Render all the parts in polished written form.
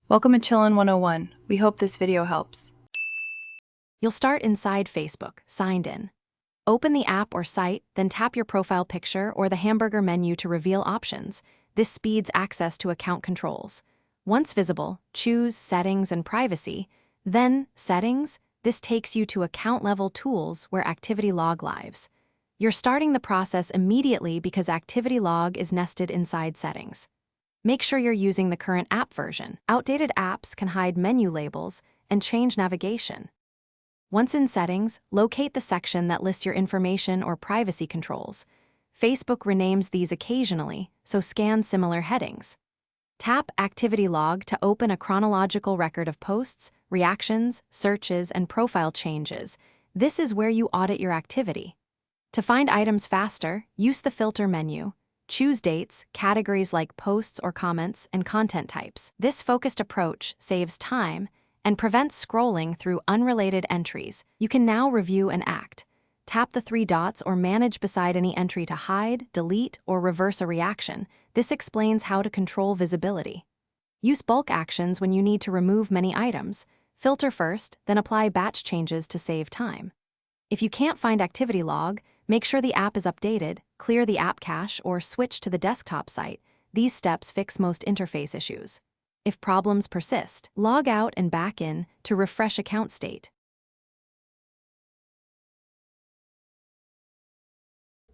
Welcome to Chillin' 101. We hope this video helps. You'll start inside Facebook, signed in. Open the app or site, then tap your profile picture or the hamburger menu to reveal options. This speeds access to account controls. Once visible, choose Settings and Privacy, then Settings. This takes you to account-level tools where Activity Log lives. You're starting the process immediately because Activity Log is nested inside Settings. Make sure you're using the current app version. Outdated apps can hide menu labels and change navigation. Once in Settings, locate the section that lists your information or privacy controls. Facebook renames these occasionally, so scan similar headings. Tap Activity Log to open a chronological record of posts, reactions, searches, and profile changes. This is where you audit your activity. To find items faster, use the Filter menu. Choose dates, categories like posts or comments, and content types. This focused approach saves time and prevents scrolling through unrelated entries. You can now review and act. Tap the three dots or manage beside any entry to hide, delete, or reverse a reaction. This explains how to control visibility. Use bulk actions when you need to remove many items. Filter first, then apply batch changes to save time. If you can't find Activity Log, make sure the app is updated, clear the app cache, or switch to the desktop site. These steps fix most interface issues. If problems persist, log out and back in to refresh account state.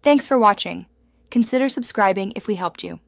Thanks for watching. Consider subscribing if we helped you.